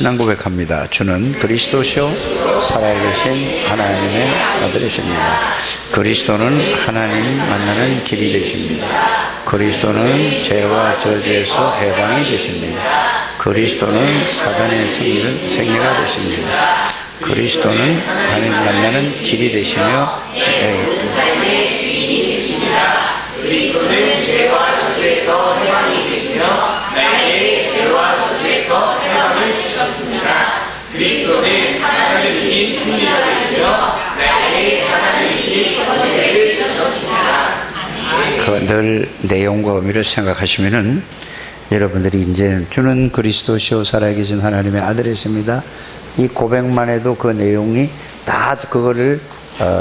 신앙 고백합니다. 주는 그리스도시요 살아계신 하나님의 아들이십니다. 그리스도는 하나님 만나는 길이 되십니다. 그리스도는 죄와 저주에서 해방이 되십니다. 그리스도는 사단의 생리가 되십니다. 그리스도는 하나님 만나는 길이 되시며 삶의 주인이 되십니다. 그리스도는 죄와 저주에서 해방이 되시며 나에게 죄와 저주에서 해방을 주셨습니다. 그리스도는 사단을 이긴 승리가 되시며 나에게 사단을 이긴 권세를 주셨습니다. 늘 내용과 의미를 생각하시면은 여러분들이 이제 주는 그리스도시요 살아계신 하나님의 아들이십니다. 이 고백만 해도 그 내용이 다 그거를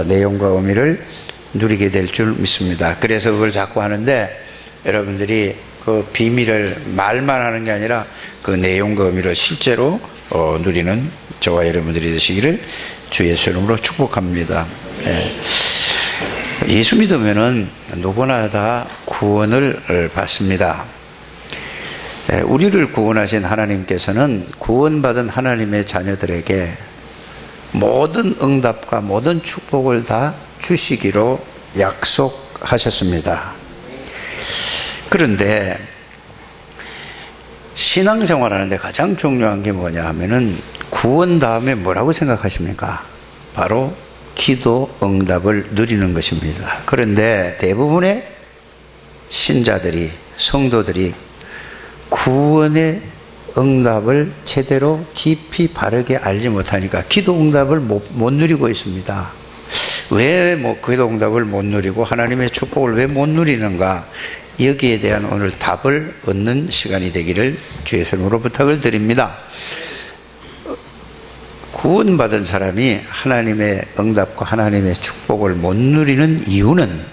내용과 의미를 누리게 될 줄 믿습니다. 그래서 그걸 자꾸 하는데 여러분들이 그 비밀을 말만 하는 게 아니라 그 내용과 의미를 실제로 누리는 저와 여러분들이 되시기를 주 예수 이름으로 축복합니다. 예수 믿으면은 누구나 다 구원을 받습니다. 우리를 구원하신 하나님께서는 구원받은 하나님의 자녀들에게 모든 응답과 모든 축복을 다 주시기로 약속하셨습니다. 그런데 신앙생활 하는데 가장 중요한 게 뭐냐 하면은 구원 다음에 뭐라고 생각하십니까? 바로 기도 응답을 누리는 것입니다. 그런데 대부분의 신자들이, 성도들이 구원의 응답을 제대로 깊이 바르게 알지 못하니까 기도 응답을 못 누리고 있습니다. 왜 기도 응답을 못 누리고 하나님의 축복을 왜 못 누리는가? 여기에 대한 오늘 답을 얻는 시간이 되기를 주 예수님으로 부탁을 드립니다. 구원받은 사람이 하나님의 응답과 하나님의 축복을 못 누리는 이유는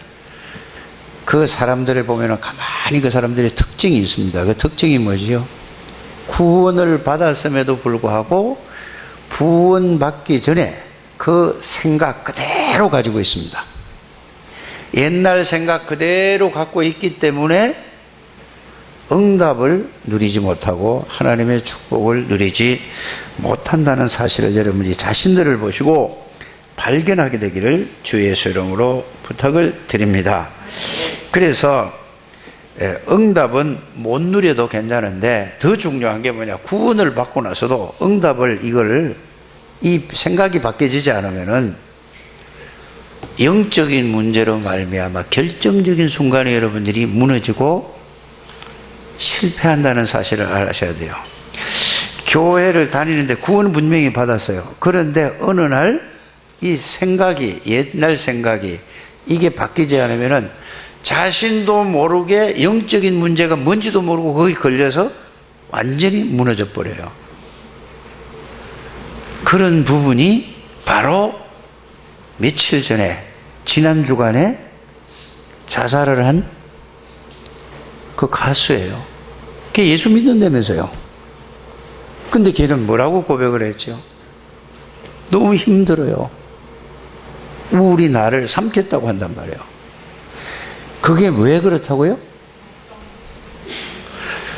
그 사람들을 보면 가만히 그 사람들의 특징이 있습니다. 그 특징이 뭐지요? 구원을 받았음에도 불구하고 구원받기 전에 그 생각 그대로 가지고 있습니다. 옛날 생각 그대로 갖고 있기 때문에 응답을 누리지 못하고 하나님의 축복을 누리지 못한다는 사실을 여러분이 자신들을 보시고 발견하게 되기를 주 예수 이름으로 부탁을 드립니다. 그래서 응답은 못 누려도 괜찮은데 더 중요한 게 뭐냐, 구원을 받고 나서도 응답을 이 생각이 바뀌어지지 않으면은 영적인 문제로 말미암아 결정적인 순간에 여러분들이 무너지고 실패한다는 사실을 아셔야 돼요. 교회를 다니는데 구원은 분명히 받았어요. 그런데 어느 날 이 생각이, 옛날 생각이 이게 바뀌지 않으면은 자신도 모르게 영적인 문제가 뭔지도 모르고 거기 걸려서 완전히 무너져 버려요. 그런 부분이 바로 며칠 전에 지난 주간에 자살을 한 그 가수예요. 걔 예수 믿는다면서요. 근데 걔는 뭐라고 고백을 했죠? 너무 힘들어요. 우울이 나를 삼켰다고 한단 말이에요. 그게 왜 그렇다고요?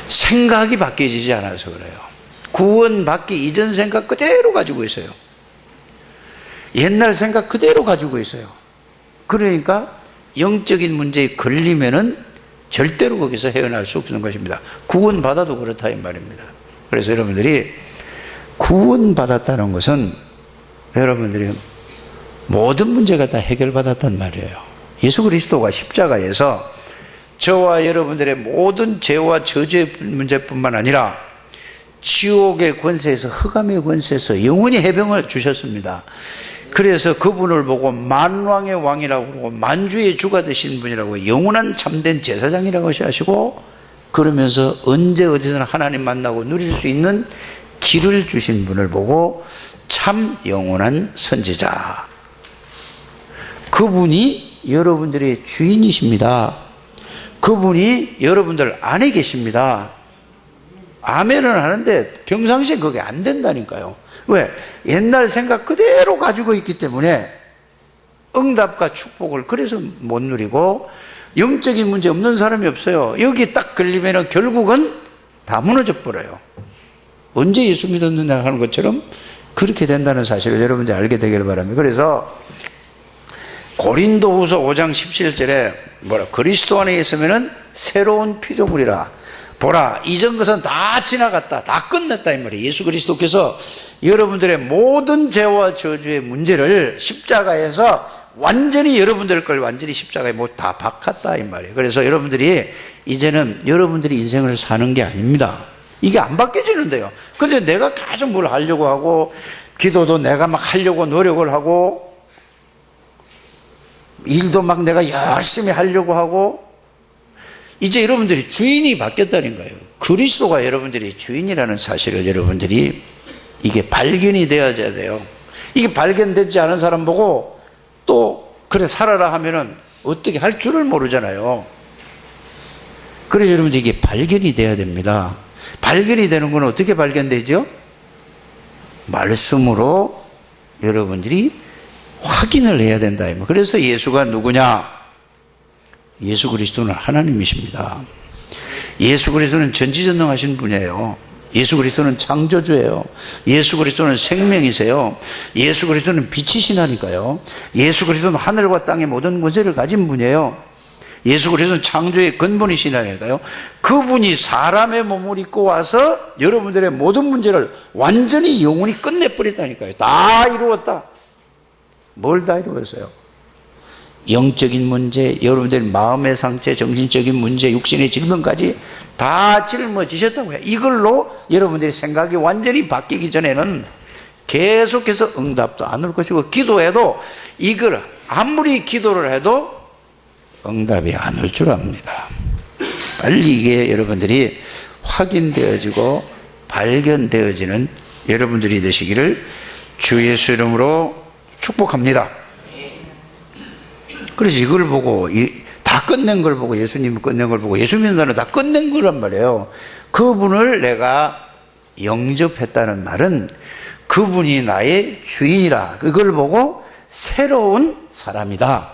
생각이 바뀌어지지 않아서 그래요. 구원받기 이전 생각 그대로 가지고 있어요. 옛날 생각 그대로 가지고 있어요. 그러니까 영적인 문제에 걸리면은 절대로 거기서 헤어날 수 없는 것입니다. 구원받아도 그렇다 이 말입니다. 그래서 여러분들이 구원받았다는 것은 여러분들이 모든 문제가 다 해결받았단 말이에요. 예수 그리스도가 십자가에서 저와 여러분들의 모든 죄와 저주의 문제뿐만 아니라 지옥의 권세에서, 흑암의 권세에서 영원히 해방을 주셨습니다. 그래서 그분을 보고 만왕의 왕이라고 그러고 만주의 주가 되신 분이라고, 영원한 참된 제사장이라고 하시고, 그러면서 언제 어디서나 하나님 만나고 누릴 수 있는 길을 주신 분을 보고 참 영원한 선지자, 그분이 여러분들의 주인이십니다. 그분이 여러분들 안에 계십니다. 아멘은 하는데 평상시에 그게 안 된다니까요. 왜? 옛날 생각 그대로 가지고 있기 때문에 응답과 축복을 그래서 못 누리고, 영적인 문제 없는 사람이 없어요. 여기 딱 걸리면 결국은 다 무너져 버려요. 언제 예수 믿었느냐 하는 것처럼 그렇게 된다는 사실을 여러분들이 알게 되길 바랍니다. 그래서 고린도후서 5장 17절에 그리스도 안에 있으면은 새로운 피조물이라. 보라, 이전 것은 다 지나갔다, 다 끝냈다 이 말이에요. 예수 그리스도께서 여러분들의 모든 죄와 저주의 문제를 십자가에서 완전히 여러분들 걸 완전히 십자가에 다 박았다 이 말이에요. 그래서 여러분들이 이제는 여러분들이 인생을 사는 게 아닙니다. 이게 안 바뀌어지는데요. 근데 내가 계속 뭘 하려고 하고, 기도도 내가 막 하려고 노력을 하고, 일도 막 내가 열심히 하려고 하고, 이제 여러분들이 주인이 바뀌었다는 거예요. 그리스도가 여러분들이 주인이라는 사실을 여러분들이 이게 발견이 되어져야 돼요. 이게 발견되지 않은 사람 보고 또 그래 살아라 하면은 어떻게 할 줄을 모르잖아요. 그래서 여러분들 이게 발견이 돼야 됩니다. 발견이 되는 건 어떻게 발견되죠? 말씀으로 여러분들이 확인을 해야 된다. 그래서 예수가 누구냐? 예수 그리스도는 하나님이십니다. 예수 그리스도는 전지전능하신 분이에요. 예수 그리스도는 창조주예요. 예수 그리스도는 생명이세요. 예수 그리스도는 빛이시라니까요. 예수 그리스도는 하늘과 땅의 모든 권세를 가진 분이에요. 예수 그리스도는 창조의 근본이시라니까요. 그분이 사람의 몸을 입고 와서 여러분들의 모든 문제를 완전히 영원히 끝내버렸다니까요. 다 이루었다. 뭘 다 이루었어요? 영적인 문제, 여러분들 마음의 상처, 정신적인 문제, 육신의 질병까지 다 짊어지셨다고 해요. 이걸로 여러분들의 생각이 완전히 바뀌기 전에는 계속해서 응답도 안 올 것이고, 기도해도 이걸 아무리 기도를 해도 응답이 안 올 줄 압니다. 빨리 이게 여러분들이 확인되어지고 발견되어지는 여러분들이 되시기를 주 예수 이름으로 축복합니다. 그래서 이걸 보고 다 끝낸 걸 보고, 예수님이 끝낸 걸 보고, 예수 믿는다는 다 끝낸 거란 말이에요. 그분을 내가 영접했다는 말은 그분이 나의 주인이라, 그걸 보고 새로운 사람이다,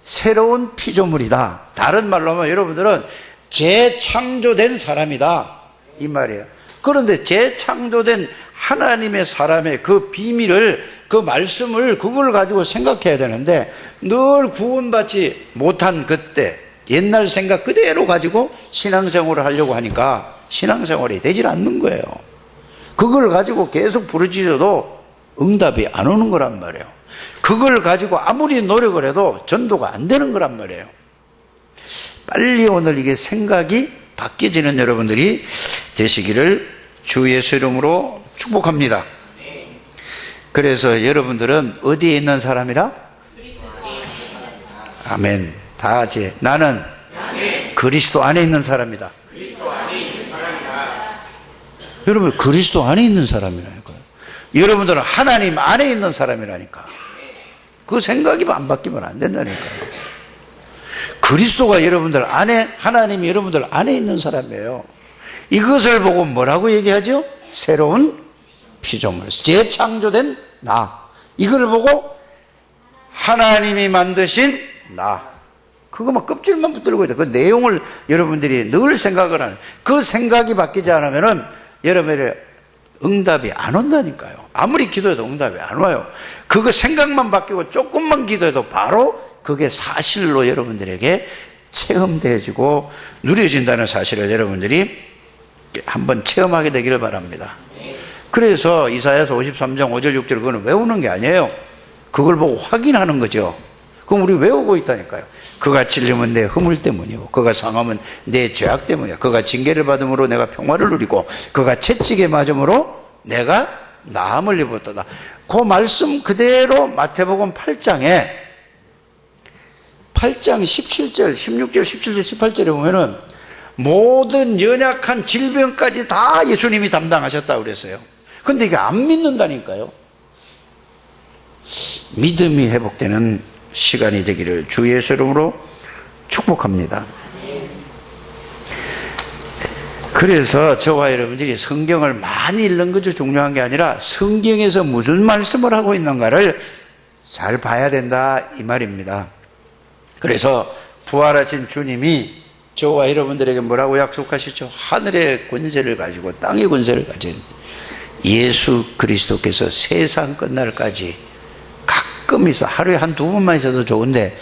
새로운 피조물이다. 다른 말로 하면 여러분들은 재창조된 사람이다 이 말이에요. 그런데 재창조된 하나님의 사람의 그 비밀을, 그 말씀을, 그걸 가지고 생각해야 되는데, 늘 구원받지 못한 그때 옛날 생각 그대로 가지고 신앙생활을 하려고 하니까 신앙생활이 되질 않는 거예요. 그걸 가지고 계속 부르짖어도 응답이 안 오는 거란 말이에요. 그걸 가지고 아무리 노력을 해도 전도가 안 되는 거란 말이에요. 빨리 오늘 이게 생각이 바뀌어지는 여러분들이 되시기를 주 예수 이름으로 축복합니다. 그래서 여러분들은 어디에 있는 사람이라? 아멘. 다 같이 나는 그리스도 안에 있는 사람이다. 여러분, 그리스도 안에 있는 사람이라니까요. 여러분들은 하나님 안에 있는 사람이라니까. 그 생각이 안 바뀌면 안 된다니까요. 그리스도가 여러분들 안에, 하나님이 여러분들 안에 있는 사람이에요. 이것을 보고 뭐라고 얘기하죠? 새로운 피조물, 재창조된 나. 이걸 보고 하나님이 만드신 나. 그거만 껍질만 붙들고 있다. 그 내용을 여러분들이 늘 생각을 하는, 그 생각이 바뀌지 않으면은 여러분의 응답이 안 온다니까요. 아무리 기도해도 응답이 안 와요. 그거 생각만 바뀌고 조금만 기도해도 바로 그게 사실로 여러분들에게 체험되어지고 누려진다는 사실을 여러분들이 한번 체험하게 되기를 바랍니다. 그래서 이사야서 53장 5절 6절 그거는 외우는 게 아니에요. 그걸 보고 확인하는 거죠. 그럼 우리 외우고 있다니까요. 그가 찔림은 내 허물 때문이고, 그가 상함은 내 죄악 때문이야. 그가 징계를 받음으로 내가 평화를 누리고, 그가 채찍에 맞음으로 내가 나음을 입었도다. 그 말씀 그대로 마태복음 8장에 8장 17절, 16절, 17절, 18절에 보면은 모든 연약한 질병까지 다 예수님이 담당하셨다고 그랬어요. 근데 이게 안 믿는다니까요. 믿음이 회복되는 시간이 되기를 주 예수 이름으로 축복합니다. 그래서 저와 여러분들이 성경을 많이 읽는 것이 중요한 게 아니라 성경에서 무슨 말씀을 하고 있는가를 잘 봐야 된다 이 말입니다. 그래서 부활하신 주님이 저와 여러분들에게 뭐라고 약속하시죠? 하늘의 권세를 가지고 땅의 권세를 가진 예수 그리스도께서 세상 끝날까지 가끔 있어, 하루에 한 두 번만 있어도 좋은데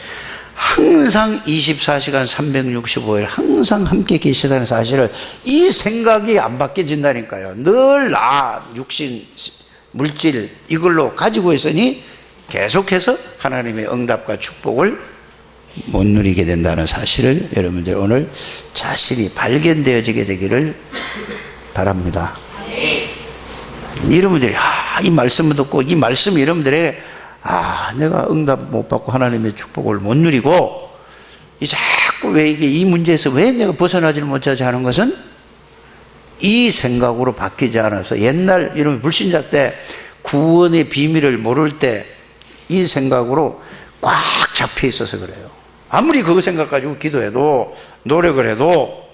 항상 24시간 365일 항상 함께 계시다는 사실을, 이 생각이 안 바뀌어진다니까요. 늘 나, 육신, 물질 이걸로 가지고 있으니 계속해서 하나님의 응답과 축복을 못 누리게 된다는 사실을 여러분들 오늘 자신이 발견되어지게 되기를 바랍니다. 여러분들이 이 말씀을 듣고 이 말씀이 여러분들의 내가 응답 못 받고 하나님의 축복을 못 누리고 자꾸 왜 이게 이 문제에서 왜 내가 벗어나지를 못하지 하는 것은 이 생각으로 바뀌지 않아서, 옛날 여러분 불신자 때 구원의 비밀을 모를 때 이 생각으로 꽉 잡혀 있어서 그래요. 아무리 그거 생각 가지고 기도해도 노력을 해도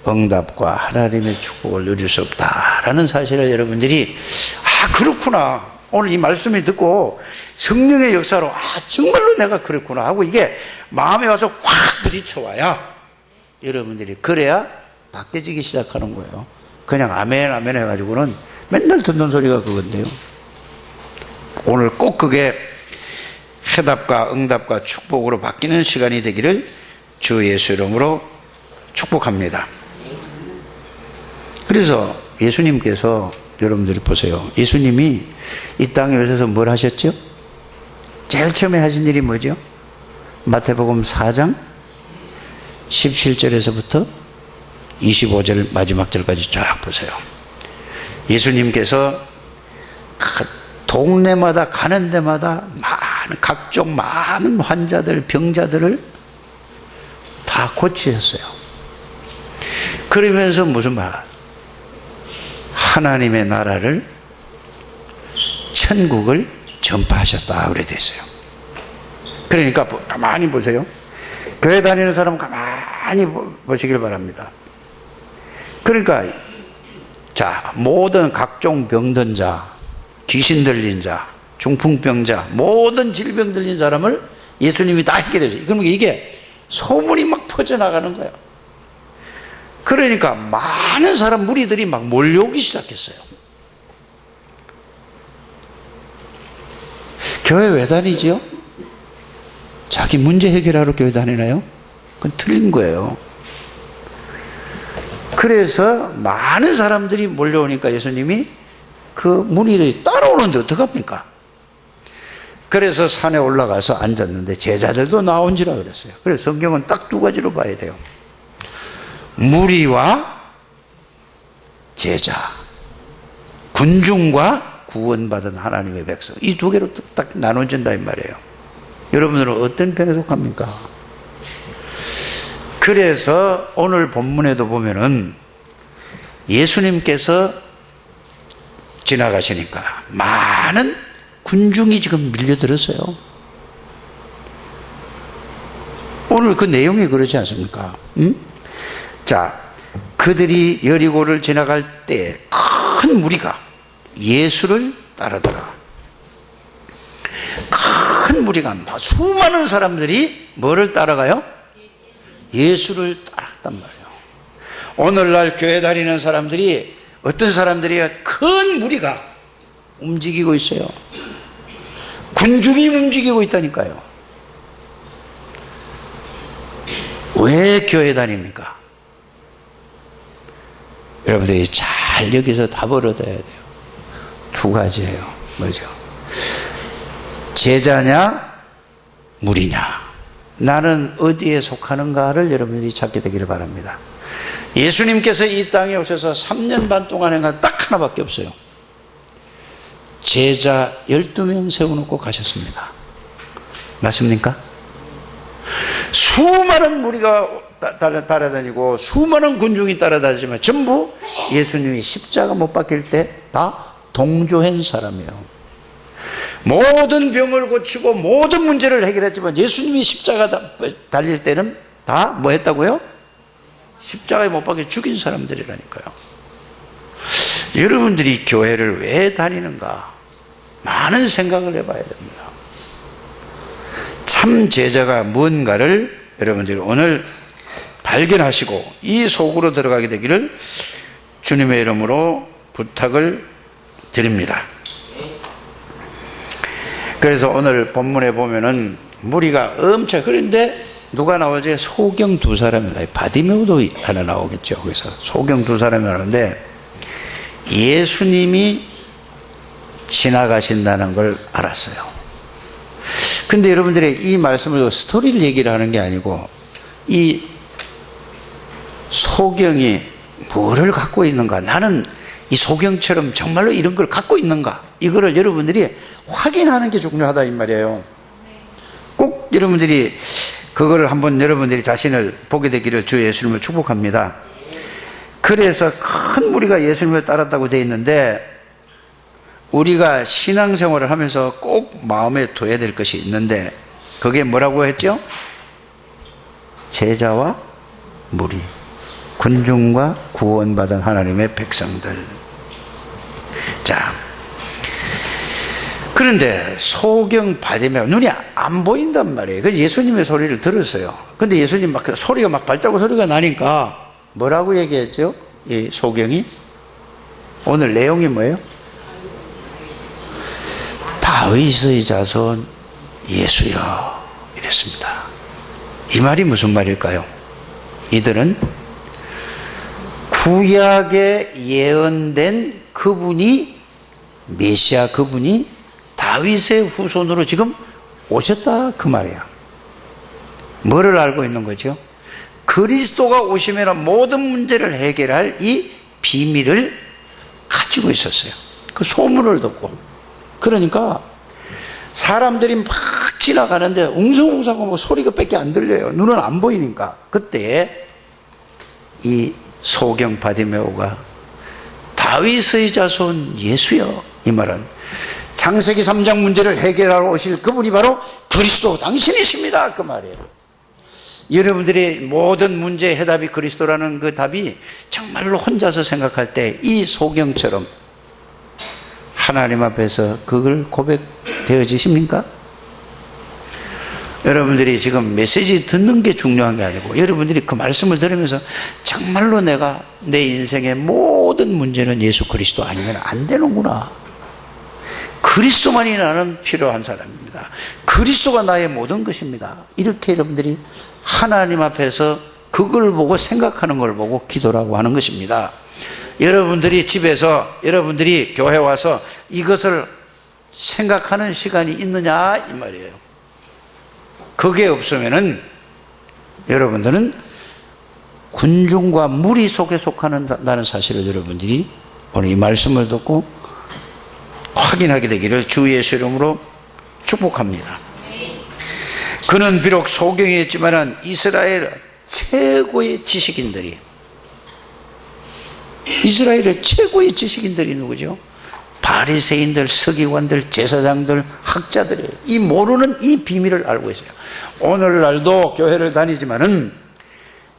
응답과 하나님의 축복을 누릴 수 없다라는 사실을 여러분들이 그렇구나, 오늘 이 말씀을 듣고 성령의 역사로 정말로 내가 그렇구나 하고 이게 마음에 와서 확 부딪혀와야 여러분들이 그래야 바뀌어지기 시작하는 거예요. 그냥 아멘 아멘 해가지고는 맨날 듣는 소리가 그건데요. 오늘 꼭 그게 해답과 응답과 축복으로 바뀌는 시간이 되기를 주 예수 이름으로 축복합니다. 그래서 예수님께서, 여러분들이 보세요, 예수님이 이 땅에 오셔서 뭘 하셨죠? 제일 처음에 하신 일이 뭐죠? 마태복음 4장 17절에서부터 25절 마지막 절까지 쫙 보세요. 예수님께서 동네마다 가는 데마다 각종 많은 환자들, 병자들을 다 고치셨어요. 그러면서 무슨 말? 하나님의 나라를, 천국을 전파하셨다 그래 됐어요. 그러니까 가만히 보세요. 교회 다니는 사람 가만히 보시길 바랍니다. 그러니까 모든 각종 병든 자, 귀신 들린 자, 중풍병자, 모든 질병 들린 사람을 예수님이 다 해결해줘요. 그러면 이게 소문이 막 퍼져나가는 거예요. 그러니까 많은 사람, 무리들이 막 몰려오기 시작했어요. 교회 왜 다니지요? 자기 문제 해결하러 교회 다니나요? 그건 틀린 거예요. 그래서 많은 사람들이 몰려오니까 예수님이 그 무리들이 따라오는데 어떡합니까? 그래서 산에 올라가서 앉았는데 제자들도 나온지라 그랬어요. 그래서 성경은 딱 두 가지로 봐야 돼요. 무리와 제자, 군중과 구원받은 하나님의 백성, 이 두 개로 딱 나눠진다 이 말이에요. 여러분들은 어떤 편에 속합니까? 그래서 오늘 본문에도 보면은 예수님께서 지나가시니까 많은 군중이 지금 밀려들었어요. 오늘 그 내용이 그러지 않습니까? 그들이 여리고를 지나갈 때 큰 무리가 예수를 따르더라. 큰 무리가, 수많은 사람들이 뭐를 따라가요? 예수를 따랐단 말이에요. 오늘날 교회 다니는 사람들이, 어떤 사람들이, 큰 무리가 움직이고 있어요. 군중이 움직이고 있다니까요. 왜 교회 다닙니까? 여러분들이 잘 여기서 답을 얻어야 돼요. 두 가지예요. 뭐죠? 제자냐 무리냐, 나는 어디에 속하는가를 여러분들이 찾게 되기를 바랍니다. 예수님께서 이 땅에 오셔서 3년 반 동안 한 건 딱 하나밖에 없어요. 제자 12명 세워놓고 가셨습니다. 맞습니까? 수많은 무리가 따라다니고 수많은 군중이 따라다니지만 전부 예수님이 십자가 못 박힐 때 다 동조한 사람이에요. 모든 병을 고치고 모든 문제를 해결했지만 예수님이 십자가 달릴 때는 다 뭐 했다고요? 십자가에 못 박혀 죽인 사람들이라니까요. 여러분들이 교회를 왜 다니는가? 많은 생각을 해봐야 됩니다. 참 제자가 무언가를 여러분들이 오늘 발견하시고 이 속으로 들어가게 되기를 주님의 이름으로 부탁을 드립니다. 그래서 오늘 본문에 보면은 무리가 엄청, 그런데 누가 나오죠? 소경 두 사람이 나와요. 바디메오도 하나 나오겠죠. 그래서 소경 두 사람이 나오는데 예수님이 지나가신다는 걸 알았어요. 근데 여러분들이 이 말씀을 스토리를 얘기를 하는 게 아니고 이 소경이 뭐를 갖고 있는가, 나는 이 소경처럼 정말로 이런 걸 갖고 있는가, 이거를 여러분들이 확인하는 게 중요하다 이 말이에요. 꼭 여러분들이 그거를 한번 여러분들이 자신을 보게 되기를 주 예수님을 축복합니다. 그래서 큰 무리가 예수님을 따랐다고 되어 있는데 우리가 신앙생활을 하면서 꼭 마음에 둬야 될 것이 있는데 그게 뭐라고 했죠? 제자와 무리, 군중과 구원받은 하나님의 백성들. 자, 그런데 소경 바디메오 눈이 안 보인단 말이에요. 그래서 예수님의 소리를 들었어요. 근데 예수님 막 소리가 막 발자국 소리가 나니까 뭐라고 얘기했죠? 이 소경이 오늘 내용이 뭐예요? 다윗의 자손 예수여 이랬습니다. 이 말이 무슨 말일까요? 이들은 구약에 예언된 그분이 메시아, 그분이 다윗의 후손으로 지금 오셨다 그 말이야. 뭐를 알고 있는 거죠? 그리스도가 오시면 모든 문제를 해결할 이 비밀을 가지고 있었어요. 그 소문을 듣고. 그러니까 사람들이 막 지나가는데 웅성웅성하고 소리가 밖에 안 들려요. 눈은 안 보이니까. 그때 이 소경 바디메오가 다윗의 자손 예수여, 이 말은 창세기 3장 문제를 해결하러 오실 그분이 바로 그리스도 당신이십니다 그 말이에요. 여러분들이 모든 문제의 해답이 그리스도라는 그 답이 정말로 혼자서 생각할 때 이 소경처럼 하나님 앞에서 그걸 고백되어지십니까? 여러분들이 지금 메시지 듣는 게 중요한 게 아니고 여러분들이 그 말씀을 들으면서 정말로 내가 내 인생의 모든 문제는 예수 그리스도 아니면 안 되는구나, 그리스도만이 나는 필요한 사람입니다, 그리스도가 나의 모든 것입니다, 이렇게 여러분들이 하나님 앞에서 그걸 보고 생각하는 걸 보고 기도라고 하는 것입니다. 여러분들이 집에서, 여러분들이 교회 와서 이것을 생각하는 시간이 있느냐 이 말이에요. 그게 없으면은 여러분들은 군중과 무리 속에 속한다는 사실을 여러분들이 오늘 이 말씀을 듣고 확인하게 되기를 주 예수 이름으로 축복합니다. 그는 비록 소경이었지만 이스라엘 최고의 지식인들이, 이스라엘의 최고의 지식인들이 누구죠? 바리새인들, 서기관들, 제사장들, 학자들이 이 모르는 이 비밀을 알고 있어요. 오늘날도 교회를 다니지만은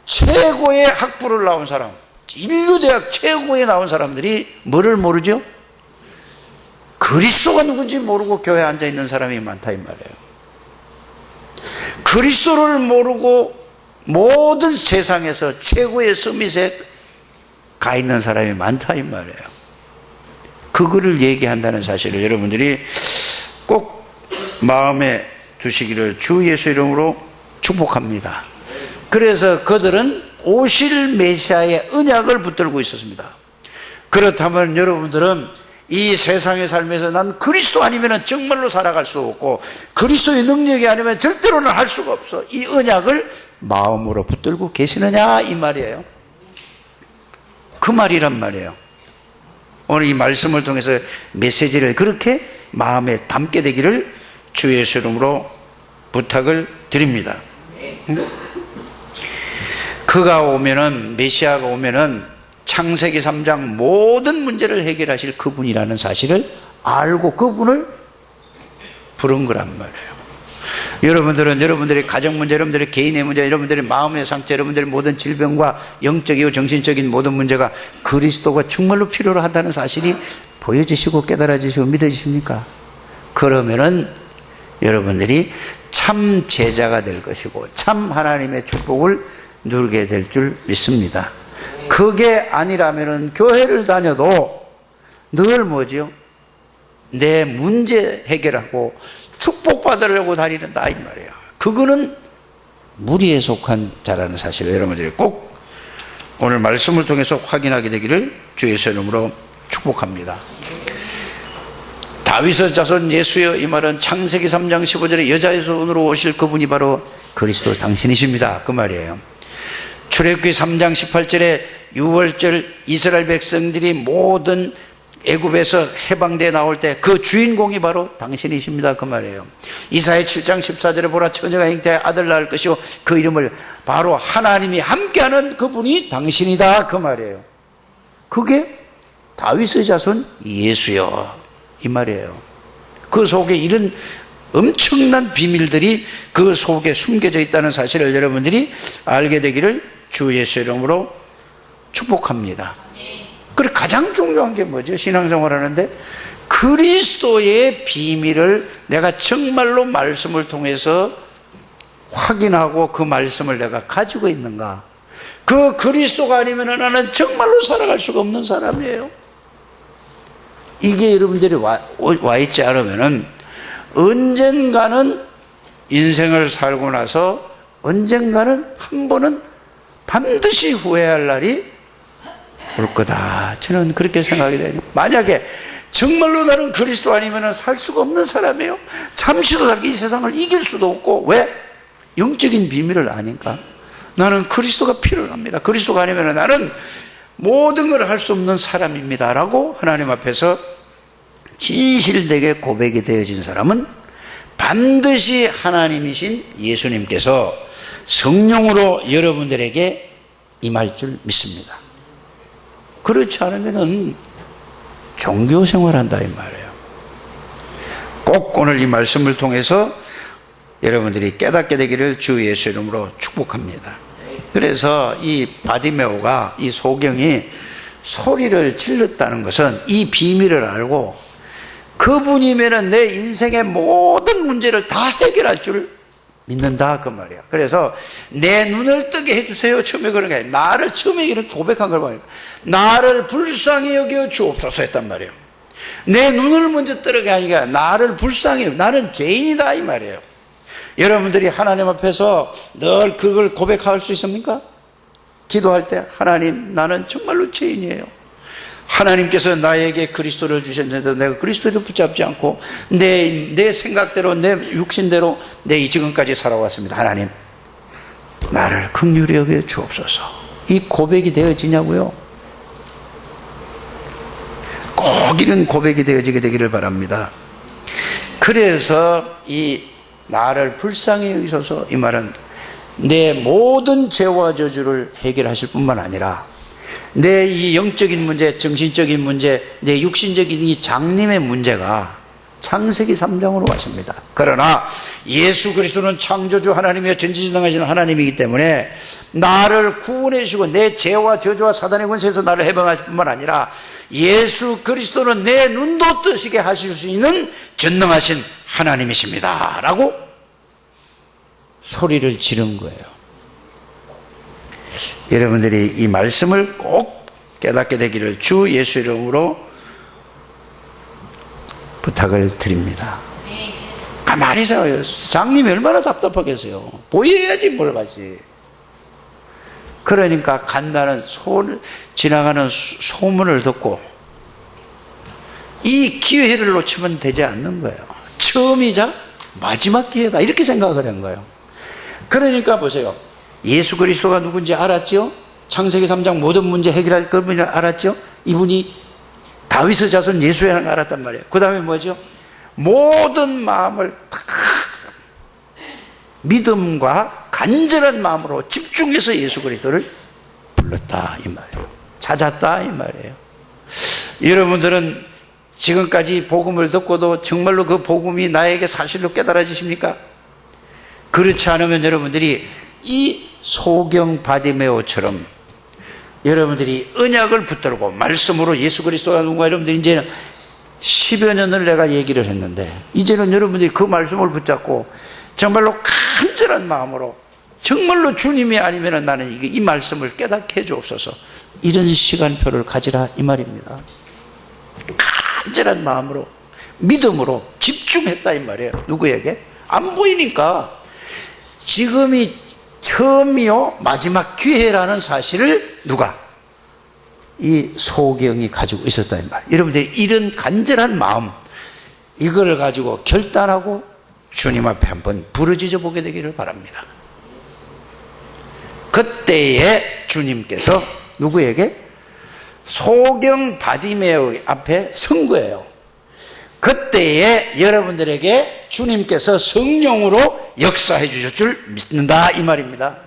최고의 학부를 나온 사람, 인류대학 최고에 나온 사람들이 뭐를 모르죠? 그리스도가 누군지 모르고 교회에 앉아있는 사람이 많다 이 말이에요. 그리스도를 모르고 모든 세상에서 최고의 서밋에 가 있는 사람이 많다 이 말이에요. 그거를 얘기한다는 사실을 여러분들이 꼭 마음에 두시기를 주 예수 이름으로 축복합니다. 그래서 그들은 오실 메시아의 언약을 붙들고 있었습니다. 그렇다면 여러분들은 이 세상의 삶에서 난 그리스도 아니면 정말로 살아갈 수 없고 그리스도의 능력이 아니면 절대로는 할 수가 없어, 이 언약을 마음으로 붙들고 계시느냐 이 말이에요. 그 말이란 말이에요. 오늘 이 말씀을 통해서 메시지를 그렇게 마음에 담게 되기를 주 예수 이름으로 부탁을 드립니다. 그가 오면은, 메시아가 오면은 창세기 3장 모든 문제를 해결하실 그분이라는 사실을 알고 그분을 부른 거란 말이에요. 여러분들은 여러분들의 가정 문제, 여러분들의 개인의 문제, 여러분들의 마음의 상처, 여러분들의 모든 질병과 영적이고 정신적인 모든 문제가 그리스도가 정말로 필요로 한다는 사실이 보여지시고 깨달아지시고 믿어지십니까? 그러면은 여러분들이 참 제자가 될 것이고 참 하나님의 축복을 누리게 될 줄 믿습니다. 그게 아니라면은 교회를 다녀도 늘 뭐지요? 내 문제 해결하고 축복받으려고 다니는다 이 말이에요. 그거는 무리에 속한 자라는 사실을 여러분들이 꼭 오늘 말씀을 통해서 확인하게 되기를 주 예수의 이름으로 축복합니다. 다윗의 자손 예수여, 이 말은 창세기 3장 15절에 여자의 손으로 오실 그분이 바로 그리스도 당신이십니다 그 말이에요. 출애굽기 3장 18절에 6월절 이스라엘 백성들이 모든 애굽에서 해방돼 나올 때 그 주인공이 바로 당신이십니다 그 말이에요. 이사야 7장 14절에 보라 처녀가 잉태하여 아들 낳을 것이요 그 이름을 바로 하나님이 함께하는 그분이 당신이다 그 말이에요. 그게 다윗의 자손 예수여 이 말이에요. 그 속에 이런 엄청난 비밀들이 그 속에 숨겨져 있다는 사실을 여러분들이 알게 되기를 주 예수의 이름으로 축복합니다. 그리고 가장 중요한 게 뭐죠? 신앙생활 하는데 그리스도의 비밀을 내가 정말로 말씀을 통해서 확인하고 그 말씀을 내가 가지고 있는가? 그 그리스도가 아니면 나는 정말로 살아갈 수가 없는 사람이에요. 이게 여러분들이 와 있지 않으면은 언젠가는 인생을 살고 나서 언젠가는 한 번은 반드시 후회할 날이 올 거다. 저는 그렇게 생각이 돼요. 만약에 정말로 나는 그리스도 아니면 살 수가 없는 사람이에요. 잠시도 살고 이 세상을 이길 수도 없고, 왜? 영적인 비밀을 아니까. 나는 그리스도가 필요합니다. 그리스도가 아니면 나는 모든 걸 할 수 없는 사람입니다 라고 하나님 앞에서 진실되게 고백이 되어진 사람은 반드시 하나님이신 예수님께서 성령으로 여러분들에게 임할 줄 믿습니다. 그렇지 않으면 종교생활한다 이 말이에요. 꼭 오늘 이 말씀을 통해서 여러분들이 깨닫게 되기를 주 예수 이름으로 축복합니다. 그래서 이 바디메오가, 이 소경이 소리를 질렀다는 것은 이 비밀을 알고 그분이면 내 인생의 모든 문제를 다 해결할 줄 믿는다 그 말이야. 그래서 내 눈을 뜨게 해주세요 처음에 그런 게 아니라 나를 처음에 이렇게 고백한 걸 보니까 나를 불쌍히 여겨 주옵소서 했단 말이에요. 내 눈을 먼저 뜨게 아니라 나를 불쌍히 여겨, 나는 죄인이다 이 말이에요. 여러분들이 하나님 앞에서 늘 그걸 고백할 수 있습니까? 기도할 때 하나님 나는 정말로 죄인이에요. 하나님께서 나에게 그리스도를 주셨는데 내가 그리스도를 붙잡지 않고 내 생각대로 내 육신대로 내 지금까지 살아왔습니다. 하나님 나를 긍휼히 여겨 주옵소서. 이 고백이 되어지냐고요? 꼭 이런 고백이 되어지게 되기를 바랍니다. 그래서 이 나를 불쌍히 여기소서 이 말은 내 모든 죄와 저주를 해결하실 뿐만 아니라 내 이 영적인 문제, 정신적인 문제, 내 육신적인 이 장님의 문제가 창세기 3장으로 왔습니다. 그러나 예수 그리스도는 창조주 하나님이여 전지전능하신 하나님이기 때문에 나를 구원해 주시고 내 죄와 저주와 사단의 권세에서 나를 해방하실 뿐만 아니라 예수 그리스도는 내 눈도 뜨시게 하실 수 있는 전능하신 하나님이십니다 라고 소리를 지른 거예요. 여러분들이 이 말씀을 꼭 깨닫게 되기를 주 예수 이름으로 부탁을 드립니다. 가만히 생각해요. 장님이 얼마나 답답하겠어요. 보여야지 뭘 가지. 그러니까 간다는 지나가는 소문을 듣고 이 기회를 놓치면 되지 않는 거예요. 처음이자 마지막 기회다 이렇게 생각을 한 거예요. 그러니까 보세요. 예수 그리스도가 누군지 알았죠? 창세기 3장 모든 문제 해결할 그분을 알았죠? 이분이 다윗의 자손 예수라는 걸 알았단 말이에요. 그 다음에 뭐죠? 모든 마음을 다 믿음과 간절한 마음으로 집중해서 예수 그리스도를 불렀다 이 말이에요. 찾았다 이 말이에요. 여러분들은 지금까지 복음을 듣고도 정말로 그 복음이 나에게 사실로 깨달아지십니까? 그렇지 않으면 여러분들이 이 소경 바디메오처럼 여러분들이 언약을 붙들고 말씀으로 예수 그리스도가 누군가 여러분들이 이제는 10여 년을 내가 얘기를 했는데 이제는 여러분들이 그 말씀을 붙잡고 정말로 간절한 마음으로 정말로 주님이 아니면 나는 이 말씀을 깨닫게 해 주옵소서. 이런 시간표를 가지라 이 말입니다. 간절한 마음으로 믿음으로 집중했다 이 말이에요. 누구에게? 안 보이니까 지금이 처음이요 마지막 기회라는 사실을 누가? 이 소경이 가지고 있었다 이 말. 여러분들 이런 간절한 마음 이걸 가지고 결단하고 주님 앞에 한번 부르짖어 보게 되기를 바랍니다. 그때에 주님께서 누구에게? 소경 바디메오 앞에 선 거예요. 그때에 여러분들에게 주님께서 성령으로 역사해 주실 줄 믿는다 이 말입니다.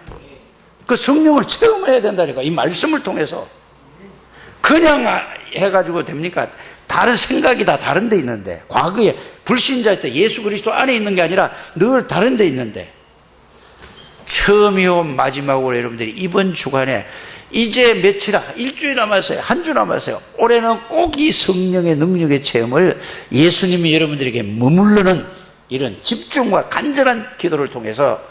그 성령을 체험을 해야 된다니까. 이 말씀을 통해서. 그냥 해가지고 됩니까? 다른 생각이 다 다른 데 있는데, 과거에 불신자일 때 예수 그리스도 안에 있는 게 아니라 늘 다른 데 있는데, 처음이요 마지막으로 여러분들이 이번 주간에 이제 며칠, 일주일 남았어요. 한 주 남았어요. 올해는 꼭 이 성령의 능력의 체험을 예수님이 여러분들에게 머무르는 이런 집중과 간절한 기도를 통해서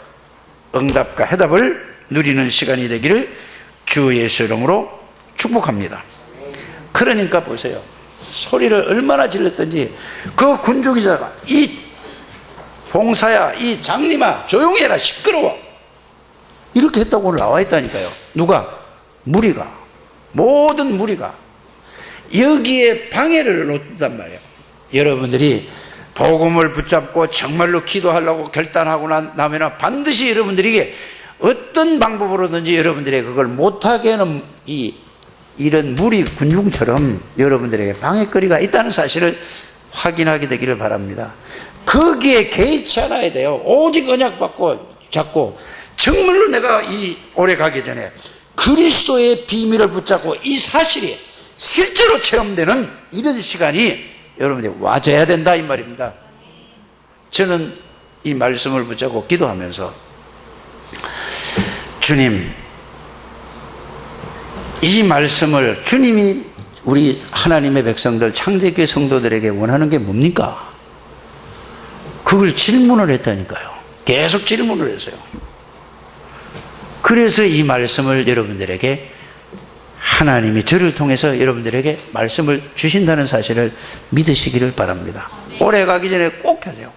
응답과 해답을 누리는 시간이 되기를 주 예수 이름으로 축복합니다. 그러니까 보세요. 소리를 얼마나 질렀던지 그 군중이잖아. 이 봉사야, 이 장님아, 조용히 해라, 시끄러워. 이렇게 했다고 오늘 나와 있다니까요. 누가? 무리가. 모든 무리가 여기에 방해를 놓는단 말이에요. 여러분들이 복음을 붙잡고 정말로 기도하려고 결단하고 나면 반드시 여러분들에게 어떤 방법으로든지 여러분들이 그걸 못하게 하는 이런 무리 군중처럼 여러분들에게 방해거리가 있다는 사실을 확인하게 되기를 바랍니다. 거기에 개의치 않아야 돼요. 오직 언약 받고 잡고 정말로 내가 이 오래 가기 전에 그리스도의 비밀을 붙잡고 이 사실이 실제로 체험되는 이런 시간이 여러분들이 와줘야 된다 이 말입니다. 저는 이 말씀을 붙잡고 기도하면서 주님, 이 말씀을 주님이 우리 하나님의 백성들 창세기 성도들에게 원하는 게 뭡니까? 그걸 질문을 했다니까요. 계속 질문을 했어요. 그래서 이 말씀을 여러분들에게 하나님이 저를 통해서 여러분들에게 말씀을 주신다는 사실을 믿으시기를 바랍니다. 오래 가기 전에 꼭 해야 돼요.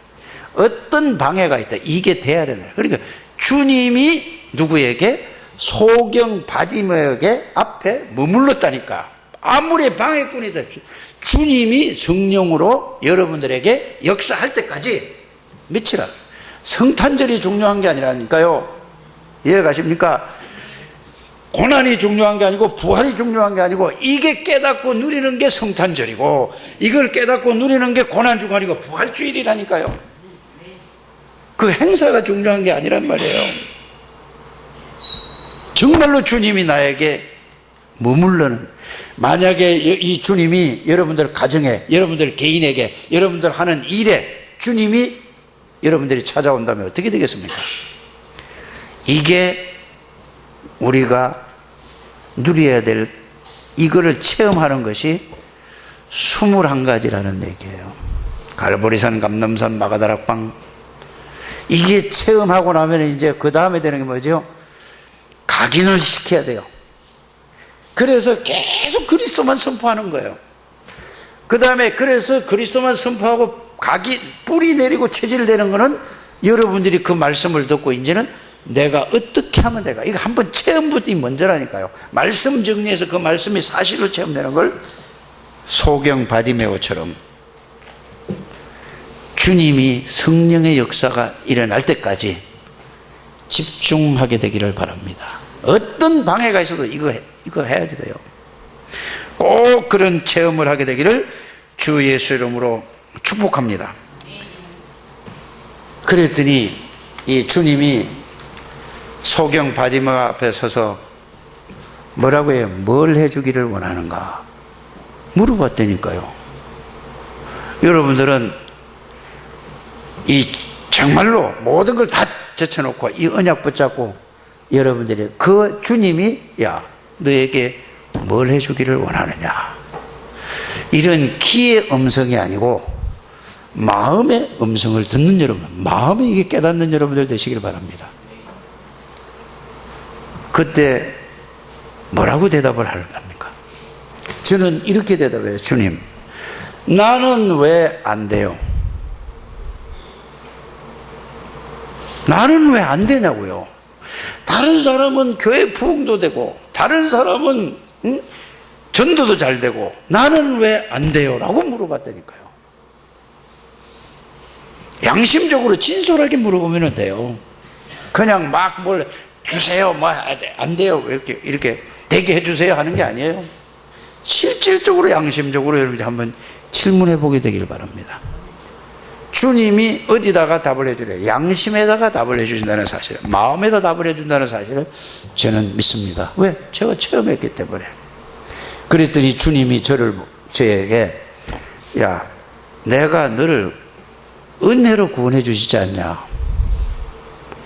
어떤 방해가 있다. 이게 돼야 되는. 그러니까 주님이 누구에게? 소경 바디메오에게 앞에 머물렀다니까. 아무리 방해꾼이다. 주님이 성령으로 여러분들에게 역사할 때까지 며칠아. 성탄절이 중요한 게 아니라니까요. 이해 가십니까? 고난이 중요한 게 아니고 부활이 중요한 게 아니고 이게 깨닫고 누리는 게 성탄절이고 이걸 깨닫고 누리는 게 고난주간이고 부활주일이라니까요. 그 행사가 중요한 게 아니란 말이에요. 정말로 주님이 나에게 머물러는, 만약에 이 주님이 여러분들 가정에, 여러분들 개인에게, 여러분들 하는 일에 주님이 여러분들이 찾아온다면 어떻게 되겠습니까? 이게 우리가 누려야 될, 이거를 체험하는 것이 21가지라는 얘기예요. 갈보리산, 감남산, 마가다락방. 이게 체험하고 나면 이제 그 다음에 되는 게 뭐죠? 각인을 시켜야 돼요. 그래서 계속 그리스도만 선포하는 거예요. 그 다음에 그래서 그리스도만 선포하고 뿌리 내리고 체질되는 거는 여러분들이 그 말씀을 듣고 이제는 내가 어떻게 하면 될까? 이거 한번 체험부터 먼저라니까요. 말씀 정리해서 그 말씀이 사실로 체험되는 걸 소경 바디메오처럼 주님이 성령의 역사가 일어날 때까지 집중하게 되기를 바랍니다. 어떤 방해가 있어도 이거 해야 돼요. 꼭 그런 체험을 하게 되기를 주 예수 이름으로 축복합니다. 그랬더니 이 주님이 소경 바디메오 앞에 서서 뭐라고 해요? 뭘 해주기를 원하는가? 물어봤다니까요. 여러분들은 이 정말로 모든 걸 다 제쳐놓고 이 언약 붙잡고 여러분들이 그 주님이 야 너에게 뭘 해주기를 원하느냐, 이런 귀의 음성이 아니고 마음의 음성을 듣는 여러분, 마음에 이게 깨닫는 여러분들 되시길 바랍니다. 그때 뭐라고 대답을 합니까? 저는 이렇게 대답해요. 주님, 나는 왜 안 돼요? 나는 왜 안 되냐고요? 다른 사람은 교회 부흥도 되고 다른 사람은 전도도 잘 되고 나는 왜 안 돼요? 라고 물어봤다니까요. 양심적으로 진솔하게 물어보면 돼요. 그냥 막 뭘 주세요, 뭐 안 돼요, 이렇게 되게 해주세요 하는 게 아니에요. 실질적으로 양심적으로 여러분들 한번 질문해 보게 되길 바랍니다. 주님이 어디다가 답을 해주래요? 양심에다가 답을 해주신다는 사실, 마음에다 답을 해준다는 사실을 저는 믿습니다. 왜? 제가 체험했기 때문에. 그랬더니 주님이 저에게 야, 내가 너를 은혜로 구원해 주시지 않냐?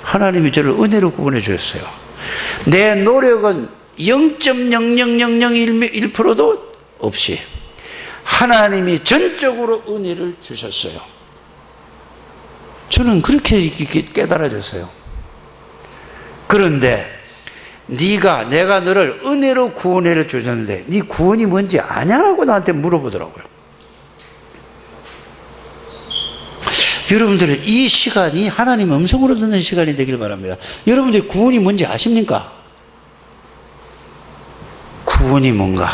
하나님이 저를 은혜로 구원해 주셨어요. 내 노력은 0.00001%도 없이 하나님이 전적으로 은혜를 주셨어요. 저는 그렇게 깨달아졌어요. 그런데 내가 너를 은혜로 구원해 주셨는데 네 구원이 뭔지 아냐라고 나한테 물어보더라고요. 여러분들은 이 시간이 하나님 음성으로 듣는 시간이 되길 바랍니다. 여러분들 구원이 뭔지 아십니까? 구원이 뭔가?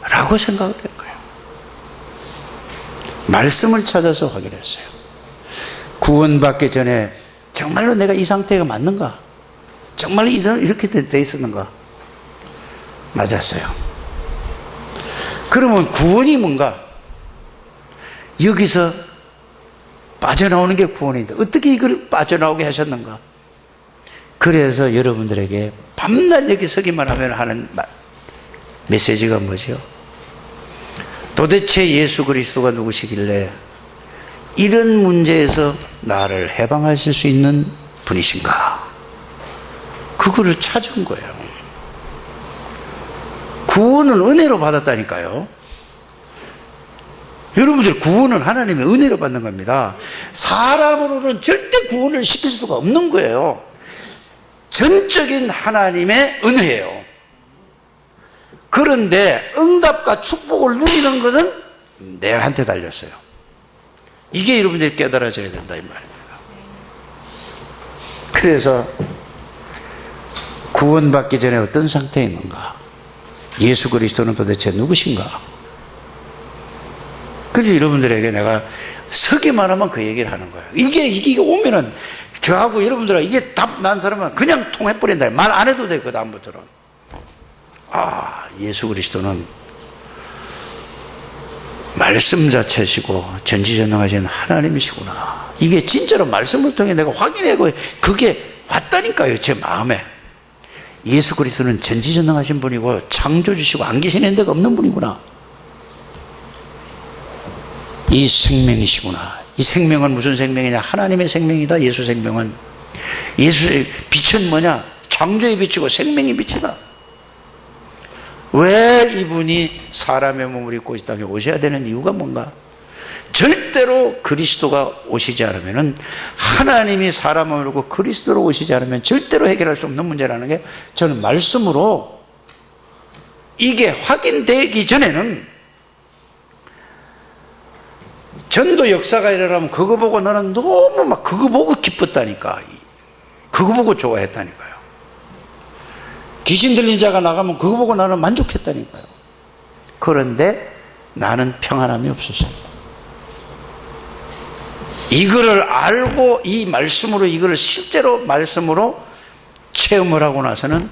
라고 생각을 한 거예요. 말씀을 찾아서 확인했어요. 구원받기 전에 정말로 내가 이 상태가 맞는가? 정말로 이렇게 돼 있었는가? 맞았어요. 그러면 구원이 뭔가? 여기서 빠져나오는 게 구원인데 어떻게 이걸 빠져나오게 하셨는가? 그래서 여러분들에게 밤낮 여기 서기만 하면 하는 메시지가 뭐죠? 도대체 예수 그리스도가 누구시길래 이런 문제에서 나를 해방하실 수 있는 분이신가? 그거를 찾은 거예요. 구원은 은혜로 받았다니까요. 여러분들 구원은 하나님의 은혜로 받는 겁니다. 사람으로는 절대 구원을 시킬 수가 없는 거예요. 전적인 하나님의 은혜예요. 그런데 응답과 축복을 누리는 것은 내한테 달렸어요. 이게 여러분들이 깨달아져야 된다 이 말입니다. 그래서 구원받기 전에 어떤 상태에 있는가? 예수 그리스도는 도대체 누구신가? 그래서 여러분들에게 내가 서기만 하면 그 얘기를 하는 거예요. 이게 오면은 저하고 여러분들하고 이게 답 난 사람은 그냥 통해버린다. 말 안 해도 돼, 그 다음부터는. 아, 예수 그리스도는 말씀 자체시고 전지전능하신 하나님이시구나. 이게 진짜로 말씀을 통해 내가 확인하고 그게 왔다니까요, 제 마음에. 예수 그리스도는 전지전능하신 분이고 창조주시고 안 계시는 데가 없는 분이구나. 이 생명이시구나. 이 생명은 무슨 생명이냐? 하나님의 생명이다. 예수 생명은. 예수의 빛은 뭐냐? 창조의 빛이고 생명의 빛이다. 왜 이분이 사람의 몸을 입고 이 땅에 오셔야 되는 이유가 뭔가? 절대로 그리스도가 오시지 않으면, 하나님이 사람을 입고 그리스도로 오시지 않으면 절대로 해결할 수 없는 문제라는 게 저는 말씀으로 이게 확인되기 전에는, 전도 역사가 일어나면 그거 보고 나는 너무 막 그거 보고 기뻤다니까. 그거 보고 좋아했다니까요. 귀신 들린 자가 나가면 그거 보고 나는 만족했다니까요. 그런데 나는 평안함이 없었어요. 이거를 알고 이 말씀으로, 이거를 실제로 말씀으로 체험을 하고 나서는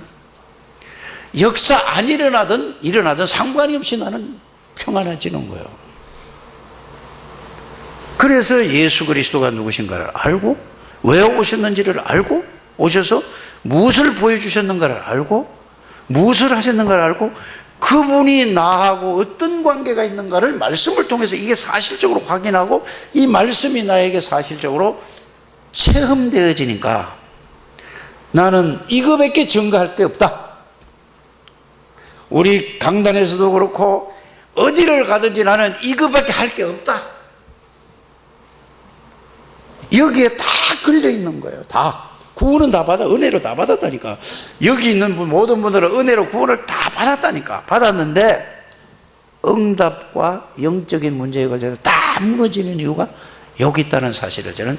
역사 안 일어나든 상관이 없이 나는 평안해지는 거예요. 그래서 예수 그리스도가 누구신가를 알고, 왜 오셨는지를 알고, 오셔서 무엇을 보여주셨는가를 알고, 무엇을 하셨는가를 알고, 그분이 나하고 어떤 관계가 있는가를 말씀을 통해서 이게 사실적으로 확인하고, 이 말씀이 나에게 사실적으로 체험되어지니까 나는 이거밖에 증거할 게 없다. 우리 강단에서도 그렇고 어디를 가든지 나는 이거밖에 할 게 없다. 여기에 다 걸려 있는 거예요. 다. 구원은 다 받아. 은혜로 다 받았다니까. 여기 있는 분, 모든 분들은 은혜로 구원을 다 받았다니까. 받았는데 응답과 영적인 문제에 걸쳐서 다 무너지는 이유가 여기 있다는 사실을 저는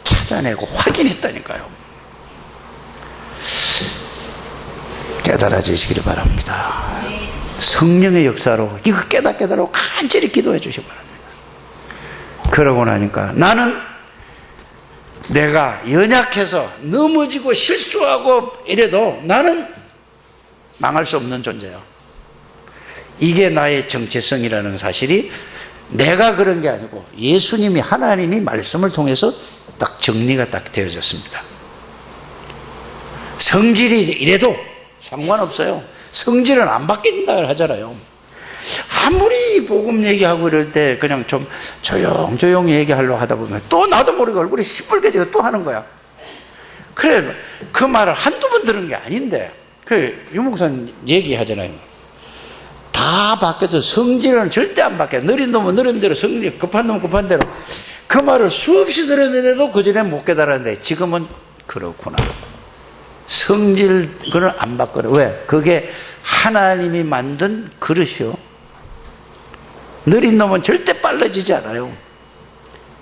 찾아내고 확인했다니까요. 깨달아지시기를 바랍니다. 성령의 역사로 이거 깨닫고 간절히 기도해 주시기 바랍니다. 그러고 나니까 나는 내가 연약해서 넘어지고 실수하고 이래도 나는 망할 수 없는 존재야. 이게 나의 정체성이라는 사실이 내가 그런 게 아니고 예수님이, 하나님이 말씀을 통해서 딱 정리가 딱 되어졌습니다. 성질이 이래도 상관없어요. 성질은 안 바뀐다 하잖아요. 아무리 복음 얘기하고 이럴 때 그냥 좀 조용조용히 얘기하려고 하다 보면 또 나도 모르게 얼굴이 시뻘개지고 또 하는 거야. 그래, 그 말을 한두 번 들은 게 아닌데, 유 목사님 얘기하잖아요. 다 바뀌어도 성질은 절대 안 바뀌어. 느린 놈은 느린 대로, 성질 급한 놈은 급한 대로. 그 말을 수없이 들었는데도 그전에 못 깨달았는데 지금은 그렇구나. 성질 그걸 안 바꿔요. 왜? 그게 하나님이 만든 그릇이요. 느린 놈은 절대 빨라지지 않아요.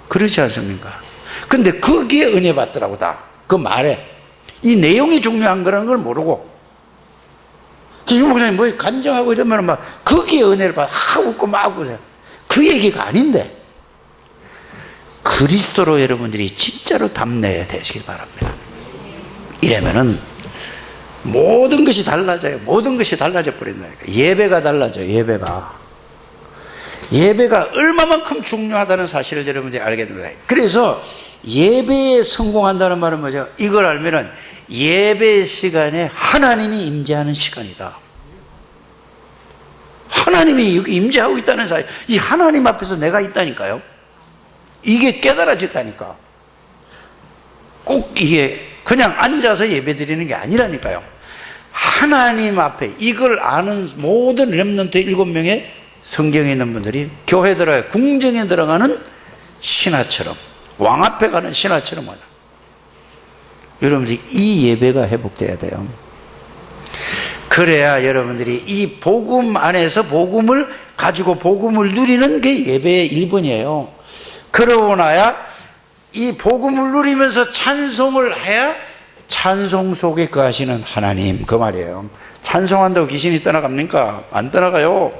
그렇지 않습니까? 근데 거기에 은혜 받더라고, 다. 그 말에. 이 내용이 중요한 거라는 걸 모르고. 유 목사님 뭐 간증하고 이러면 막 거기에 은혜를 받아. 웃고 막 웃어요. 그 얘기가 아닌데. 그리스도로 여러분들이 진짜로 담내야 되시길 바랍니다. 이러면은 모든 것이 달라져요. 모든 것이 달라져 버린다니까. 예배가 달라져요. 예배가 얼마만큼 중요하다는 사실을 여러분들이 알게 됩니다. 그래서 예배에 성공한다는 말은 뭐죠? 이걸 알면은 예배 시간에 하나님이 임재하는 시간이다. 하나님이 여기 임재하고 있다는 사실, 이 하나님 앞에서 내가 있다니까요. 이게 깨달아졌다니까. 꼭 이게 그냥 앉아서 예배 드리는 게 아니라니까요. 하나님 앞에 이걸 아는 모든 렘넌트 7명의 성경에 있는 분들이 교회 들어가요. 궁정에 들어가는 신하처럼, 왕 앞에 가는 신하처럼 하다. 여러분들이 이 예배가 회복돼야 돼요. 그래야 여러분들이 이 복음 안에서 복음을 가지고 복음을 누리는 게 예배의 1번이에요. 그러고 나야 이 복음을 누리면서 찬송을 해야 찬송 속에 거하시는 하나님, 그 말이에요. 찬송한다고 귀신이 떠나갑니까? 안 떠나가요.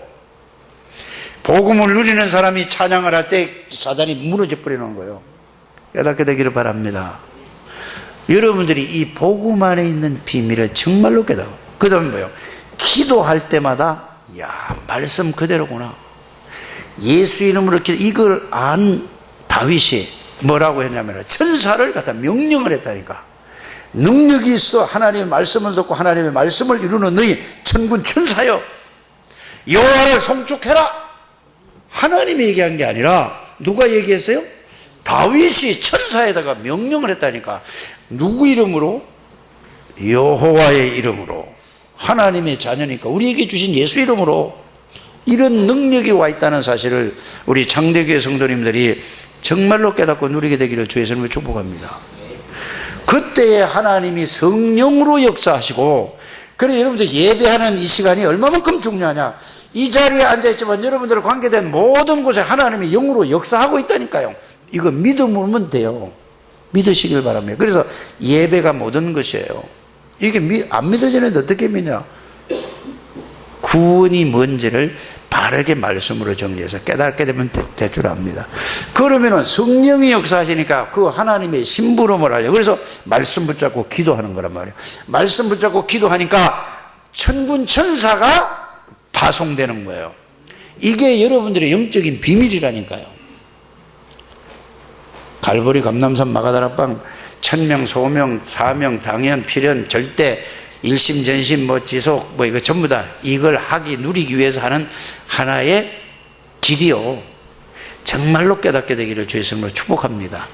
복음을 누리는 사람이 찬양을 할 때 사단이 무너져 버리는 거예요. 깨닫게 되기를 바랍니다. 여러분들이 이 복음 안에 있는 비밀을 정말로 깨닫고, 그 다음에 뭐예요? 기도할 때마다 말씀 그대로구나. 예수 이름으로 이걸 안 다윗이 뭐라고 했냐면 천사를 갖다 명령을 했다니까. 능력이 있어 하나님의 말씀을 듣고 하나님의 말씀을 이루는 너희 천군 천사여, 여호와를 송축해라. 하나님이 얘기한 게 아니라 누가 얘기했어요? 다윗이 천사에다가 명령을 했다니까. 누구 이름으로? 여호와의 이름으로. 하나님의 자녀니까 우리에게 주신 예수 이름으로 이런 능력이 와 있다는 사실을 우리 장대교회 성도님들이 정말로 깨닫고 누리게 되기를 주의 이름으로 축복합니다. 그때에 하나님이 성령으로 역사하시고, 그래서 여러분들 예배하는 이 시간이 얼마만큼 중요하냐. 이 자리에 앉아있지만 여러분들 관계된 모든 곳에 하나님이 영으로 역사하고 있다니까요. 이거 믿으면 돼요. 믿으시길 바랍니다. 그래서 예배가 모든 것이에요. 이게 안 믿어지는데 어떻게 믿냐. 구원이 뭔지를 바르게 말씀으로 정리해서 깨닫게 되면 될 줄 압니다. 그러면은 성령이 역사하시니까 그 하나님의 심부름을 하죠. 그래서 말씀 붙잡고 기도하는 거란 말이에요. 말씀 붙잡고 기도하니까 천군 천사가 파송되는 거예요. 이게 여러분들의 영적인 비밀이라니까요. 갈보리 감남산 마가다락방 1000명, 소명, 사명, 당연, 필연, 절대, 일심, 전심, 지속, 이거 전부 다 이걸 누리기 위해서 하는 하나의 길이요. 정말로 깨닫게 되기를 주의 이름으로 축복합니다.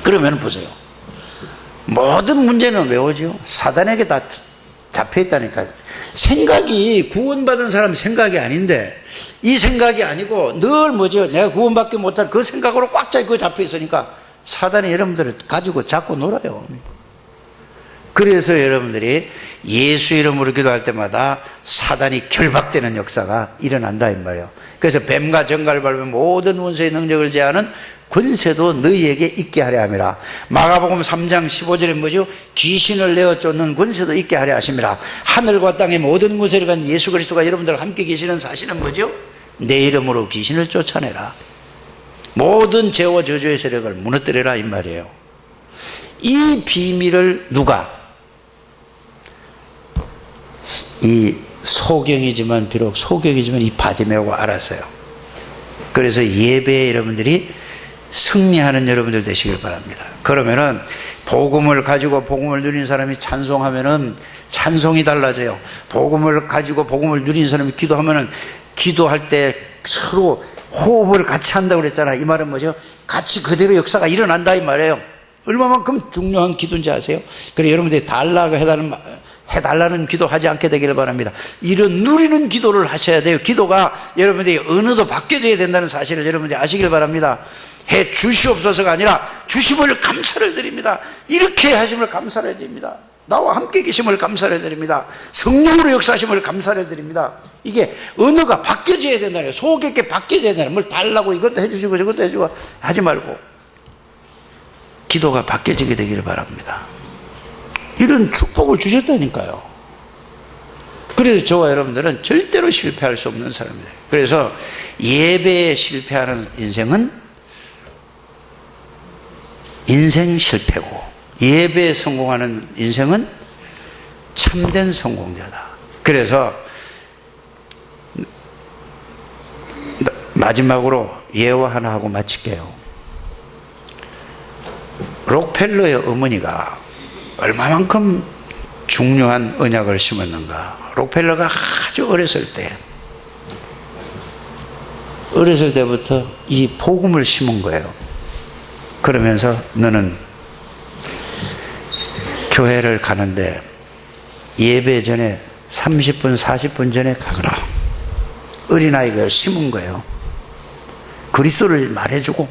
그러면 보세요. 모든 문제는 왜 오죠? 사단에게 다 잡혀 있다니까. 생각이 구원받은 사람 생각이 아닌데, 이 생각이 아니고 늘 내가 구원받지 못할 그 생각으로 꽉 잡혀 있으니까 사단이 여러분들을 가지고 자꾸 놀아요. 그래서 여러분들이 예수 이름으로 기도할 때마다 사단이 결박되는 역사가 일어난다 이 말이에요. 그래서 뱀과 정갈을 밟으면 모든 원수의 능력을 제하는 권세도 너희에게 있게 하려 함이라. 마가복음 3장 15절에 뭐죠? 귀신을 내어 쫓는 권세도 있게 하려 하심이라. 하늘과 땅의 모든 권세를 가진 예수 그리스도가 여러분들과 함께 계시는 사실은 뭐죠? 내 이름으로 귀신을 쫓아내라. 모든 죄와 저주의 세력을 무너뜨려라 이 말이에요. 이 비밀을 누가? 이 소경이지만 비록 소경이지만 이 바디메오가 알았어요. 그래서 예배에 여러분들이 승리하는 여러분들 되시길 바랍니다. 그러면은 복음을 가지고 복음을 누린 사람이 찬송하면은 찬송이 달라져요. 복음을 가지고 복음을 누린 사람이 기도하면은 기도할 때 서로 호흡을 같이 한다고 그랬잖아요. 이 말은 뭐죠? 같이 그대로 역사가 일어난다 이 말이에요. 얼마만큼 중요한 기도인지 아세요? 그래 여러분들이 달라고 해달라는 기도하지 않게 되기를 바랍니다. 이런 누리는 기도를 하셔야 돼요. 기도가 여러분들이 언어도 바뀌어져야 된다는 사실을 여러분들이 아시길 바랍니다. 해 주시옵소서가 아니라 주심을 감사를 드립니다. 이렇게 하심을 감사를 드립니다. 나와 함께 계심을 감사를 드립니다. 성령으로 역사하심을 감사를 드립니다. 이게 언어가 바뀌어져야 된다는 거예요. 속에게 바뀌어져야 된다는 거예요. 뭘 달라고 이것도 해주시고 저것도 해주고 하지 말고 기도가 바뀌어지게 되기를 바랍니다. 이런 축복을 주셨다니까요. 그래서 저와 여러분들은 절대로 실패할 수 없는 사람이에요. 그래서 예배에 실패하는 인생은 인생 실패고 예배에 성공하는 인생은 참된 성공자다. 그래서 마지막으로 예화 하나 하고 마칠게요. 록펠러의 어머니가 얼마만큼 중요한 언약을 심었는가. 록펠러가 아주 어렸을 때부터 이 복음을 심은 거예요. 그러면서 너는 교회를 가는데 예배 전에 30분 40분 전에 가거라. 어린아이가 심은 거예요. 그리스도를 말해주고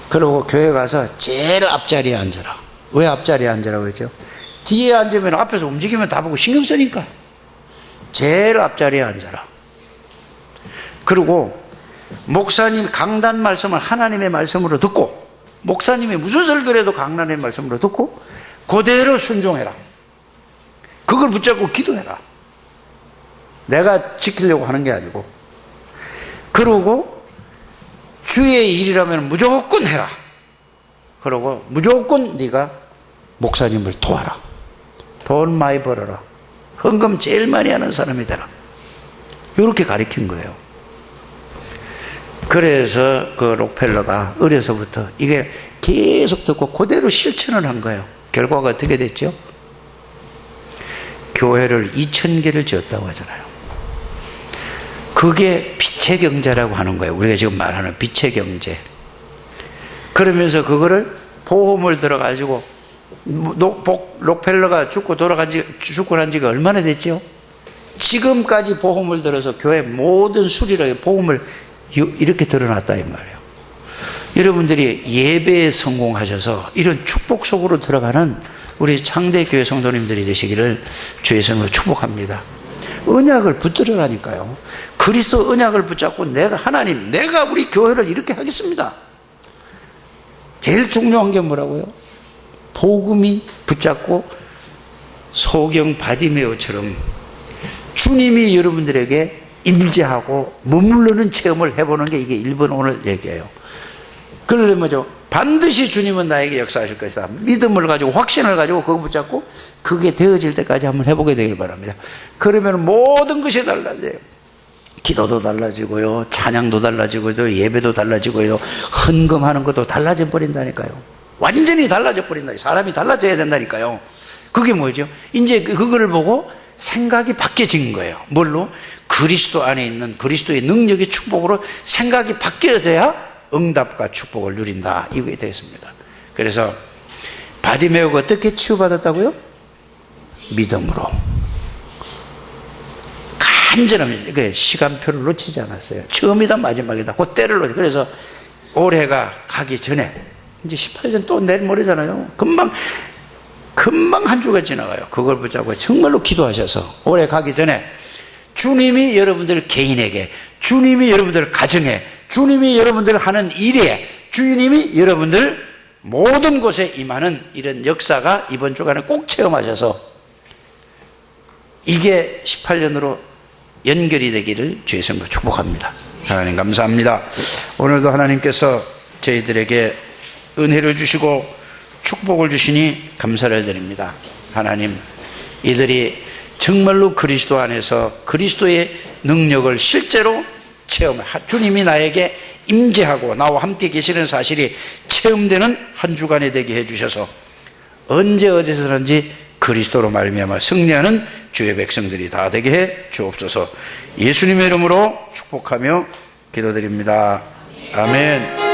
그러고 교회 가서 제일 앞자리에 앉아라. 왜 앞자리에 앉으라고 했죠? 뒤에 앉으면 앞에서 움직이면 다 보고 신경 쓰니까 제일 앞자리에 앉아라. 그리고 목사님 강단 말씀을 하나님의 말씀으로 듣고 목사님이 무슨 설교를 해도 강단의 말씀으로 듣고 그대로 순종해라. 그걸 붙잡고 기도해라. 내가 지키려고 하는 게 아니고. 그러고 주의 일이라면 무조건 해라. 그러고 무조건 네가 목사님을 도와라. 돈 많이 벌어라. 헌금 제일 많이 하는 사람이 되라. 이렇게 가르친 거예요. 그래서 그 록펠러가 어려서부터 이게 계속 듣고 그대로 실천을 한 거예요. 결과가 어떻게 됐죠? 교회를 2000개를 지었다고 하잖아요. 그게 빛의 경제라고 하는 거예요. 우리가 지금 말하는 빛의 경제. 그러면서 그거를 보험을 들어가지고 록펠러가 죽고 난 지가 얼마나 됐죠? 지금까지 보험을 들어서 교회 모든 수리를 보험을 이렇게 들어놨다 이 말이에요. 여러분들이 예배에 성공하셔서 이런 축복 속으로 들어가는 우리 창대교회 성도님들이 되시기를 주의 이름으로 축복합니다. 언약을 붙들으라니까요. 그리스도 언약을 붙잡고 내가 우리 교회를 이렇게 하겠습니다. 제일 중요한 게 뭐라고요? 복음이 붙잡고 소경 바디메오처럼 주님이 여러분들에게 임재하고 머무르는 체험을 해보는 게 이게 1번 오늘 얘기예요. 그러려면 뭐죠? 반드시 주님은 나에게 역사하실 것이다. 믿음을 가지고 확신을 가지고 그거 붙잡고 그게 되어질 때까지 한번 해보게 되길 바랍니다. 그러면 모든 것이 달라져요. 기도도 달라지고요, 찬양도 달라지고요, 예배도 달라지고요, 헌금하는 것도 달라져 버린다니까요. 완전히 달라져 버린다. 사람이 달라져야 된다니까요. 그게 뭐죠? 이제 그거를 보고 생각이 바뀌어진 거예요. 뭘로? 그리스도 안에 있는 그리스도의 능력의 축복으로 생각이 바뀌어져야 응답과 축복을 누린다. 이게 되겠습니다. 그래서 바디메오가 어떻게 치유받았다고요? 믿음으로. 간절하면 시간표를 놓치지 않았어요. 처음이다 마지막이다. 그 때를 놓치. 그래서 올해가 가기 전에 이제 18년 또 내일 모레잖아요. 금방 금방 한 주가 지나가요. 그걸 붙잡고 정말로 기도하셔서 올해 가기 전에 주님이 여러분들 개인에게, 주님이 여러분들 가정에, 주님이 여러분들 하는 일에, 주님이 여러분들 모든 곳에 임하는 이런 역사가 이번 주간에 꼭 체험하셔서 이게 18년으로 연결이 되기를 주의 이름으로 축복합니다. 하나님 감사합니다. 오늘도 하나님께서 저희들에게 은혜를 주시고 축복을 주시니 감사를 드립니다. 하나님, 이들이 정말로 그리스도 안에서 그리스도의 능력을 실제로 체험해, 주님이 나에게 임재하고 나와 함께 계시는 사실이 체험되는 한 주간이 되게 해주셔서 언제 어디서든지 그리스도로 말미암아 승리하는 주의 백성들이 다 되게 해 주옵소서. 예수님의 이름으로 축복하며 기도드립니다. 아멘.